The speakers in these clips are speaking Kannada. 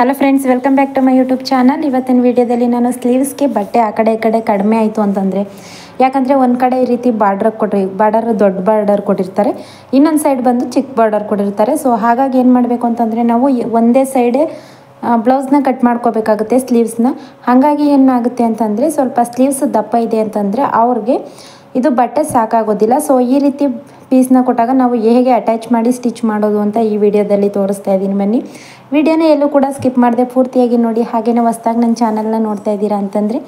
Hello friends, welcome back to my YouTube channel. ಇವತ್ತಿನ ವಿಡಿಯೋದಲ್ಲಿ ನಾನು ಸ್ಲೀವ್ಸ್ಗೆ ಬಟ್ಟೆ ಆ ಕಡೆ ಈ ಕಡೆ ಕಡಿಮೆ ಆಯಿತು ಅಂತಂದರೆ, ಯಾಕಂದರೆ ಒಂದು ಕಡೆ ಈ ರೀತಿ ಬಾರ್ಡರ್ ದೊಡ್ಡ ಬಾರ್ಡರ್ ಕೊಟ್ಟಿರ್ತಾರೆ, ಇನ್ನೊಂದು ಸೈಡ್ ಬಂದು ಚಿಕ್ಕ ಬಾರ್ಡರ್ ಕೊಟ್ಟಿರ್ತಾರೆ. ಸೊ ಹಾಗಾಗಿ ಏನು ಮಾಡಬೇಕು ಅಂತಂದರೆ, ನಾವು ಒಂದೇ ಸೈಡೇ ಬ್ಲೌಸ್ನ ಕಟ್ ಮಾಡ್ಕೋಬೇಕಾಗುತ್ತೆ ಸ್ಲೀವ್ಸ್ನ. ಹಾಗಾಗಿ ಏನಾಗುತ್ತೆ ಅಂತಂದರೆ, ಸ್ವಲ್ಪ ಸ್ಲೀವ್ಸ್ ದಪ್ಪ ಇದೆ ಅಂತಂದರೆ ಅವ್ರಿಗೆ ಇದು ಬಟ್ಟೆ ಸಾಕಾಗೋದಿಲ್ಲ. ಸೊ ಈ ರೀತಿ ಪೀಸ್ನ ಕೊಟ್ಟಾಗ ನಾವು ಹೇಗೆ ಅಟ್ಯಾಚ್ ಮಾಡಿ ಸ್ಟಿಚ್ ಮಾಡೋದು ಅಂತ ಈ ವಿಡಿಯೋದಲ್ಲಿ ತೋರಿಸ್ತಾ ಇದ್ದೀನಿ. ಬನ್ನಿ, ವಿಡಿಯೋನ ಎಲ್ಲೂ ಕೂಡ ಸ್ಕಿಪ್ ಮಾಡದೆ ಪೂರ್ತಿಯಾಗಿ ನೋಡಿ. ಹಾಗೆಯೇ ಹೊಸದಾಗಿ ನನ್ನ ಚಾನಲ್ನ ನೋಡ್ತಾ ಇದ್ದೀರಾ ಅಂತಂದರೆ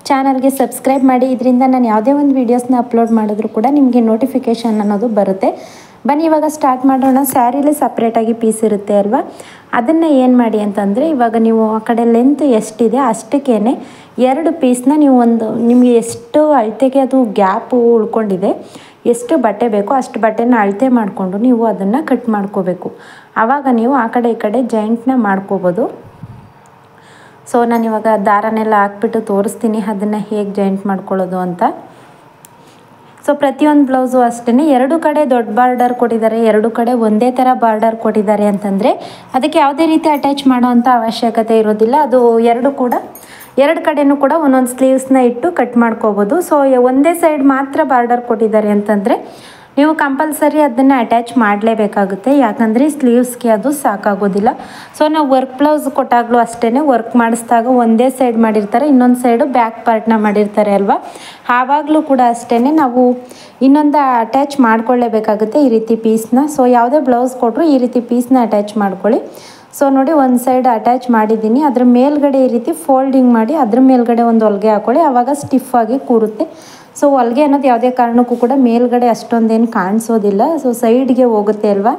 ಚಾನಲ್ಗೆ ಸಬ್ಸ್ಕ್ರೈಬ್ ಮಾಡಿ. ಇದರಿಂದ ನಾನು ಯಾವುದೇ ಒಂದು ವೀಡಿಯೋಸ್ನ ಅಪ್ಲೋಡ್ ಮಾಡಿದ್ರು ಕೂಡ ನಿಮಗೆ ನೋಟಿಫಿಕೇಷನ್ ಅನ್ನೋದು ಬರುತ್ತೆ. ಬನ್ನಿ ಇವಾಗ ಸ್ಟಾರ್ಟ್ ಮಾಡೋಣ. ಸ್ಯಾರಿಲಿ ಸಪ್ರೇಟಾಗಿ ಪೀಸ್ ಇರುತ್ತೆ ಅಲ್ವಾ, ಅದನ್ನು ಏನು ಮಾಡಿ ಅಂತಂದರೆ, ಇವಾಗ ನೀವು ಆ ಕಡೆ ಲೆಂತ್ ಎಷ್ಟಿದೆ ಅಷ್ಟಕ್ಕೇ 2 ಪೀಸ್ನ ನೀವು ನಿಮಗೆ ಎಷ್ಟು ಅಳತೆಗೆ ಅದು ಗ್ಯಾಪು ಉಳ್ಕೊಂಡಿದೆ, ಎಷ್ಟು ಬಟ್ಟೆ ಬೇಕೋ ಅಷ್ಟು ಬಟ್ಟೆನ ಅಳತೆ ಮಾಡಿಕೊಂಡು ನೀವು ಅದನ್ನು ಕಟ್ ಮಾಡ್ಕೋಬೇಕು. ಆವಾಗ ನೀವು ಆ ಕಡೆ ಈ ಕಡೆ ಜಾಯಿಂಟ್ನ ಮಾಡ್ಕೋಬೋದು. ಸೊ ನಾನಿವಾಗ ದಾರನೆಲ್ಲ ಹಾಕ್ಬಿಟ್ಟು ತೋರಿಸ್ತೀನಿ ಅದನ್ನು ಹೇಗೆ ಜಾಯಿಂಟ್ ಮಾಡ್ಕೊಳ್ಳೋದು ಅಂತ. ಸೊ ಪ್ರತಿಯೊಂದು ಬ್ಲೌಸು ಅಷ್ಟೇ 2 ಕಡೆ ದೊಡ್ಡ ಬಾರ್ಡರ್ ಕೊಟ್ಟಿದ್ದಾರೆ, 2 ಕಡೆ ಒಂದೇ ಥರ ಬಾರ್ಡರ್ ಕೊಟ್ಟಿದ್ದಾರೆ ಅಂತಂದರೆ ಅದಕ್ಕೆ ಯಾವುದೇ ರೀತಿ ಅಟ್ಯಾಚ್ ಮಾಡೋವಂಥ ಅವಶ್ಯಕತೆ ಇರೋದಿಲ್ಲ. ಅದು 2 ಕಡೆನೂ ಕೂಡ ಒಂದೊಂದು ಸ್ಲೀವ್ಸ್ನ ಇಟ್ಟು ಕಟ್ ಮಾಡ್ಕೋಬೋದು. ಸೊ ಒಂದೇ ಸೈಡ್ ಮಾತ್ರ ಬಾರ್ಡರ್ ಕೊಟ್ಟಿದ್ದಾರೆ ಅಂತಂದರೆ ನೀವು ಕಂಪಲ್ಸರಿ ಅದನ್ನು ಅಟ್ಯಾಚ್ ಮಾಡಲೇಬೇಕಾಗುತ್ತೆ, ಯಾಕಂದರೆ ಸ್ಲೀವ್ಸ್ಗೆ ಅದು ಸಾಕಾಗೋದಿಲ್ಲ. ಸೊ ನಾವು ವರ್ಕ್ ಬ್ಲೌಸ್ ಕೊಟ್ಟಾಗಲೂ ಅಷ್ಟೇ, ವರ್ಕ್ ಮಾಡಿಸಿದಾಗ ಒಂದೇ ಸೈಡ್ ಮಾಡಿರ್ತಾರೆ, ಇನ್ನೊಂದು ಸೈಡು ಬ್ಯಾಕ್ ಪಾರ್ಟ್ನ ಮಾಡಿರ್ತಾರೆ ಅಲ್ವಾ, ಆವಾಗಲೂ ಕೂಡ ಅಷ್ಟೇ ನಾವು ಇನ್ನೊಂದು ಅಟ್ಯಾಚ್ ಮಾಡ್ಕೊಳ್ಳೇಬೇಕಾಗುತ್ತೆ ಈ ರೀತಿ ಪೀಸ್ನ. ಸೊ ಯಾವುದೇ ಬ್ಲೌಸ್ ಕೊಟ್ಟರು ಈ ರೀತಿ ಪೀಸ್ನ ಅಟ್ಯಾಚ್ ಮಾಡ್ಕೊಳ್ಳಿ. ಸೊ ನೋಡಿ, ಒಂದು ಸೈಡ್ ಅಟ್ಯಾಚ್ ಮಾಡಿದ್ದೀನಿ, ಅದ್ರ ಮೇಲ್ಗಡೆ ಈ ರೀತಿ ಫೋಲ್ಡಿಂಗ್ ಮಾಡಿ ಅದ್ರ ಮೇಲ್ಗಡೆ ಒಂದು ಹೊಲಿಗೆ ಹಾಕ್ಕೊಳ್ಳಿ, ಆವಾಗ ಸ್ಟಿಫಾಗಿ ಕೂರುತ್ತೆ. ಸೊ ಹೊಲಿಗೆ ಅನ್ನೋದು ಯಾವುದೇ ಕಾರಣಕ್ಕೂ ಕೂಡ ಮೇಲ್ಗಡೆ ಅಷ್ಟೊಂದೇನು ಕಾಣಿಸೋದಿಲ್ಲ, ಸೊ ಸೈಡ್ಗೆ ಹೋಗುತ್ತೆ ಅಲ್ವಾ,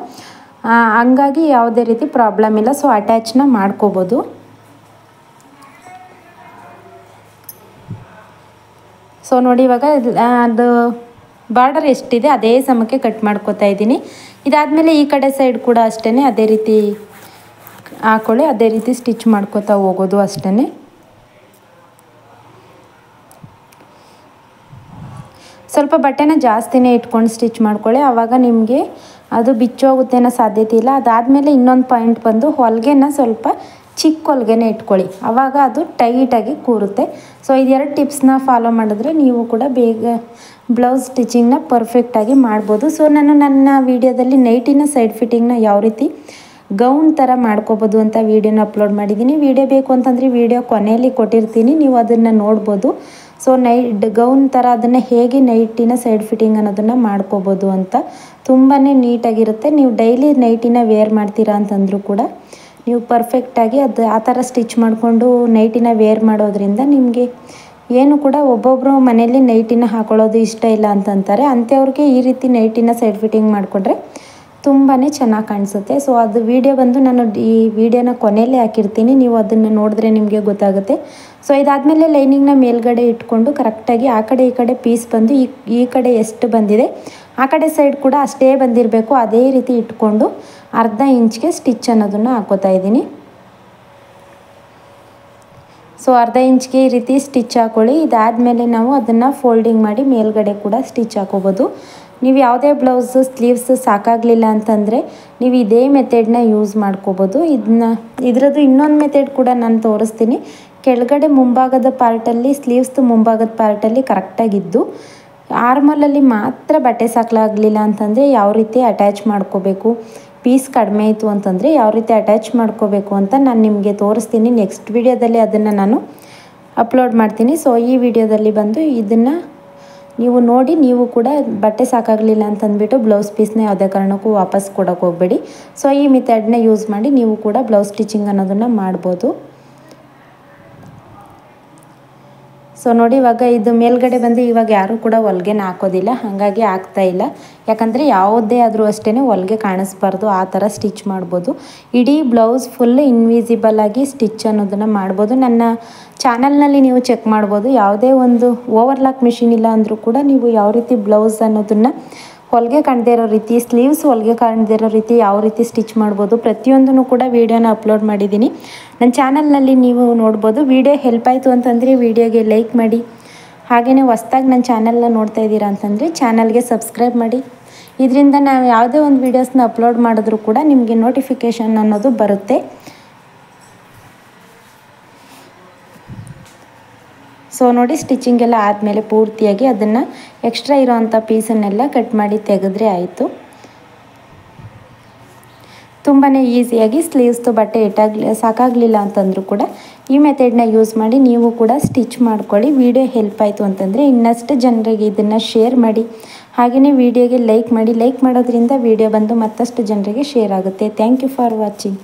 ಹಂಗಾಗಿ ಯಾವುದೇ ರೀತಿ ಪ್ರಾಬ್ಲಮ್ ಇಲ್ಲ. ಸೊ ಅಟ್ಯಾಚ್ನ ಮಾಡ್ಕೋಬೋದು. ಸೊ ನೋಡಿ, ಇವಾಗ ಅದು ಬಾರ್ಡರ್ ಎಷ್ಟಿದೆ ಅದೇ ಸಮಕ್ಕೆ ಕಟ್ ಮಾಡ್ಕೋತಾ ಇದ್ದೀನಿ. ಇದಾದಮೇಲೆ ಈ ಕಡೆ ಸೈಡ್ ಕೂಡ ಅಷ್ಟೇ ಅದೇ ರೀತಿ ಹಾಕ್ಕೊಳ್ಳಿ, ಅದೇ ರೀತಿ ಸ್ಟಿಚ್ ಮಾಡ್ಕೋತಾ ಹೋಗೋದು ಅಷ್ಟೇ. ಸ್ವಲ್ಪ ಬಟ್ಟೆನ ಜಾಸ್ತಿನೇ ಇಟ್ಕೊಂಡು ಸ್ಟಿಚ್ ಮಾಡ್ಕೊಳ್ಳಿ, ಆವಾಗ ನಿಮಗೆ ಅದು ಬಿಚ್ಚೋಗುತ್ತೆ ಅನ್ನೋ ಸಾಧ್ಯತೆ ಇಲ್ಲ. ಅದಾದಮೇಲೆ ಇನ್ನೊಂದು ಪಾಯಿಂಟ್ ಬಂದು, ಹೊಲಿಗೆನ ಸ್ವಲ್ಪ ಚಿಕ್ಕ ಹೊಲಿಗೆನೇ ಇಟ್ಕೊಳ್ಳಿ, ಆವಾಗ ಅದು ಟೈಟಾಗಿ ಕೂರುತ್ತೆ. ಸೊ ಇದೆರಡು ಟಿಪ್ಸ್ನ ಫಾಲೋ ಮಾಡಿದ್ರೆ ನೀವು ಕೂಡ ಬೇಗ ಬ್ಲೌಸ್ ಸ್ಟಿಚಿಂಗ್ನ ಪರ್ಫೆಕ್ಟಾಗಿ ಮಾಡ್ಬೋದು. ಸೊ ನಾನು ನನ್ನ ವೀಡಿಯೋದಲ್ಲಿ ನೈಟಿನ ಸೈಡ್ ಫಿಟ್ಟಿಂಗ್ನ ಯಾವ ರೀತಿ ಗೌನ್ ಥರ ಮಾಡ್ಕೋಬೋದು ಅಂತ ವೀಡಿಯೋನ ಅಪ್ಲೋಡ್ ಮಾಡಿದ್ದೀನಿ. ವೀಡಿಯೋ ಬೇಕು ಅಂತಂದರೆ ವೀಡಿಯೋ ಕೊನೆಯಲ್ಲಿ ಕೊಟ್ಟಿರ್ತೀನಿ, ನೀವು ಅದನ್ನು ನೋಡ್ಬೋದು. ಸೊ ಗೌನ್ ಥರ ಅದನ್ನು ಹೇಗೆ ನೈಟಿನ ಸೈಡ್ ಫಿಟ್ಟಿಂಗ್ ಅನ್ನೋದನ್ನು ಮಾಡ್ಕೋಬೋದು ಅಂತ ತುಂಬಾ ನೀಟಾಗಿರುತ್ತೆ. ನೀವು ಡೈಲಿ ನೈಟಿನ ವೇರ್ ಮಾಡ್ತೀರಾ ಅಂತಂದರೂ ಕೂಡ ನೀವು ಪರ್ಫೆಕ್ಟಾಗಿ ಆ ಥರ ಸ್ಟಿಚ್ ಮಾಡಿಕೊಂಡು ನೈಟಿನ ವೇರ್ ಮಾಡೋದ್ರಿಂದ ನಿಮಗೆ ಏನು ಕೂಡ ಒಬ್ಬೊಬ್ಬರು ಮನೆಯಲ್ಲಿ ನೈಟಿನ ಹಾಕೊಳ್ಳೋದು ಇಷ್ಟ ಇಲ್ಲ ಅಂತಂತಾರೆ, ಅಂಥವ್ರಿಗೆ ಈ ರೀತಿ ನೈಟಿನ ಸೈಡ್ ಫಿಟ್ಟಿಂಗ್ ಮಾಡಿಕೊಂಡ್ರೆ ತುಂಬಾ ಚೆನ್ನಾಗಿ ಕಾಣಿಸುತ್ತೆ. ಸೊ ಅದು ವಿಡಿಯೋ ಬಂದು ನಾನು ಈ ವಿಡಿಯೋನ ಕೊನೆಯಲ್ಲೇ ಹಾಕಿರ್ತೀನಿ, ನೀವು ಅದನ್ನು ನೋಡಿದ್ರೆ ನಿಮಗೆ ಗೊತ್ತಾಗುತ್ತೆ. ಸೊ ಇದಾದಮೇಲೆ ಲೈನಿಂಗ್ನ ಮೇಲ್ಗಡೆ ಇಟ್ಕೊಂಡು ಕರೆಕ್ಟಾಗಿ ಆ ಕಡೆ ಈ ಕಡೆ ಪೀಸ್ ಬಂದು ಈ ಕಡೆ ಎಷ್ಟು ಬಂದಿದೆ ಆ ಕಡೆ ಸೈಡ್ ಕೂಡ ಅಷ್ಟೇ ಬಂದಿರಬೇಕು, ಅದೇ ರೀತಿ ಇಟ್ಕೊಂಡು ಅರ್ಧ ಇಂಚ್ಗೆ ಸ್ಟಿಚ್ ಅನ್ನೋದನ್ನು ಹಾಕೋತಾ ಇದ್ದೀನಿ. ಸೊ ಅರ್ಧ ಇಂಚ್ಗೆ ಈ ರೀತಿ ಸ್ಟಿಚ್ ಹಾಕೊಳ್ಳಿ. ಇದಾದಮೇಲೆ ನಾವು ಅದನ್ನು ಫೋಲ್ಡಿಂಗ್ ಮಾಡಿ ಮೇಲ್ಗಡೆ ಕೂಡ ಸ್ಟಿಚ್ ಹಾಕೋಬೋದು. ನೀವು ಯಾವುದೇ ಬ್ಲೌಸು ಸ್ಲೀವ್ಸ್ ಸಾಕಾಗಲಿಲ್ಲ ಅಂತಂದರೆ ನೀವು ಇದೇ ಮೆಥಡ್ನ ಯೂಸ್ ಮಾಡ್ಕೋಬೋದು. ಇದರದ್ದು ಇನ್ನೊಂದು ಮೆಥಡ್ ಕೂಡ ನಾನು ತೋರಿಸ್ತೀನಿ. ಕೆಳಗಡೆ ಮುಂಭಾಗದ ಪಾರ್ಟಲ್ಲಿ ಸ್ಲೀವ್ಸ್ದು ಮುಂಭಾಗದ ಪಾರ್ಟಲ್ಲಿ ಕರೆಕ್ಟಾಗಿದ್ದು ಆರ್ಮಲಲ್ಲಿ ಮಾತ್ರ ಬಟ್ಟೆ ಸಾಕಾಗಲಿಲ್ಲ ಅಂತಂದರೆ ಯಾವ ರೀತಿ ಅಟ್ಯಾಚ್ ಮಾಡ್ಕೋಬೇಕು, ಪೀಸ್ ಕಡಿಮೆ ಆಯಿತು ಅಂತಂದರೆ ಯಾವ ರೀತಿ ಅಟ್ಯಾಚ್ ಮಾಡ್ಕೋಬೇಕು ಅಂತ ನಾನು ನಿಮಗೆ ತೋರಿಸ್ತೀನಿ. ನೆಕ್ಸ್ಟ್ ವಿಡಿಯೋದಲ್ಲಿ ಅದನ್ನು ನಾನು ಅಪ್ಲೋಡ್ ಮಾಡ್ತೀನಿ. ಸೊ ಈ ವಿಡಿಯೋದಲ್ಲಿ ಬಂದು ಇದನ್ನು ನೀವು ನೋಡಿ, ನೀವು ಕೂಡ ಬಟ್ಟೆ ಸಾಕಾಗಲಿಲ್ಲ ಅಂತಂದ್ಬಿಟ್ಟು ಬ್ಲೌಸ್ ಪೀಸ್ನ ಯಾವುದೇ ಕಾರಣಕ್ಕೂ ವಾಪಸ್ ಕೊಡೋಕೆ ಹೋಗಬೇಡಿ. ಸೊ ಈ ಮೆಥಡ್ನ ಯೂಸ್ ಮಾಡಿ ನೀವು ಕೂಡ ಬ್ಲೌಸ್ ಸ್ಟಿಚಿಂಗ್ ಅನ್ನೋದನ್ನು ಮಾಡ್ಬೋದು. ಸೊ ನೋಡಿ, ಇವಾಗ ಇದು ಮೇಲ್ಗಡೆ ಬಂದು ಇವಾಗ ಯಾರೂ ಕೂಡ ಹೊಲಿಗೆನ ಹಾಕೋದಿಲ್ಲ, ಹಾಗಾಗಿ ಆಗ್ತಾಯಿಲ್ಲ. ಯಾಕಂದರೆ ಯಾವುದೇ ಆದರೂ ಅಷ್ಟೇ ಹೊಲಿಗೆ ಕಾಣಿಸ್ಬಾರ್ದು, ಆ ಥರ ಸ್ಟಿಚ್ ಮಾಡ್ಬೋದು. ಇಡೀ ಬ್ಲೌಸ್ ಫುಲ್ ಇನ್ವಿಸಿಬಲ್ ಆಗಿ ಸ್ಟಿಚ್ ಅನ್ನೋದನ್ನು ಮಾಡ್ಬೋದು. ನನ್ನ ಚಾನಲ್ನಲ್ಲಿ ನೀವು ಚೆಕ್ ಮಾಡ್ಬೋದು, ಯಾವುದೇ ಒಂದು ಓವರ್ಲಾಕ್ ಮಿಷಿನ್ ಇಲ್ಲ ಅಂದರೂ ಕೂಡ ನೀವು ಯಾವ ರೀತಿ ಬ್ಲೌಸ್ ಅನ್ನೋದನ್ನು ಹೊಲಿಗೆ ಕಾಣದೇ ಇರೋ ರೀತಿ, ಸ್ಲೀವ್ಸ್ ಹೊಲಿಗೆ ಕಾಣದೇ ಇರೋ ರೀತಿ ಯಾವ ರೀತಿ ಸ್ಟಿಚ್ ಮಾಡ್ಬೋದು ಪ್ರತಿಯೊಂದನ್ನು ಕೂಡ ವೀಡಿಯೋನ ಅಪ್ಲೋಡ್ ಮಾಡಿದ್ದೀನಿ ನನ್ನ ಚಾನಲ್ನಲ್ಲಿ, ನೀವು ನೋಡ್ಬೋದು. ವೀಡಿಯೋ ಹೆಲ್ಪ್ ಆಯಿತು ಅಂತಂದರೆ ವೀಡಿಯೋಗೆ ಲೈಕ್ ಮಾಡಿ. ಹಾಗೆಯೇ ಹೊಸ್ದಾಗಿ ನನ್ನ ಚಾನಲ್ನ ನೋಡ್ತಾ ಇದ್ದೀರಾ ಅಂತಂದರೆ ಚಾನಲ್ಗೆ ಸಬ್ಸ್ಕ್ರೈಬ್ ಮಾಡಿ. ಇದರಿಂದ ನಾವು ಯಾವುದೇ ಒಂದು ವೀಡಿಯೋಸ್ನ ಅಪ್ಲೋಡ್ ಮಾಡಿದ್ರೂ ಕೂಡ ನಿಮಗೆ ನೋಟಿಫಿಕೇಷನ್ ಅನ್ನೋದು ಬರುತ್ತೆ. ಸೊ ನೋಡಿ ಸ್ಟಿಚಿಂಗ್ ಎಲ್ಲ ಆದಮೇಲೆ ಪೂರ್ತಿಯಾಗಿ ಅದನ್ನು ಎಕ್ಸ್ಟ್ರಾ ಇರೋವಂಥ ಪೀಸನ್ನೆಲ್ಲ ಕಟ್ ಮಾಡಿ ತೆಗೆದ್ರೆ ಆಯಿತು. ತುಂಬಾ ಈಸಿಯಾಗಿ ಸ್ಲೀವ್ಸ್ದು ಬಟ್ಟೆ ಸಾಕಾಗಲಿಲ್ಲ ಅಂತಂದರೂ ಕೂಡ ಈ ಮೆಥಡ್ನ ಯೂಸ್ ಮಾಡಿ ನೀವು ಕೂಡ ಸ್ಟಿಚ್ ಮಾಡ್ಕೊಳ್ಳಿ. ವಿಡಿಯೋ ಹೆಲ್ಪ್ ಆಯಿತು ಅಂತಂದರೆ ಇನ್ನಷ್ಟು ಜನರಿಗೆ ಇದನ್ನು ಶೇರ್ ಮಾಡಿ. ಹಾಗೆಯೇ ವಿಡಿಯೋಗೆ ಲೈಕ್ ಮಾಡಿ. ಲೈಕ್ ಮಾಡೋದ್ರಿಂದ ವಿಡಿಯೋ ಬಂದು ಮತ್ತಷ್ಟು ಜನರಿಗೆ ಶೇರ್ ಆಗುತ್ತೆ. Thank you for watching.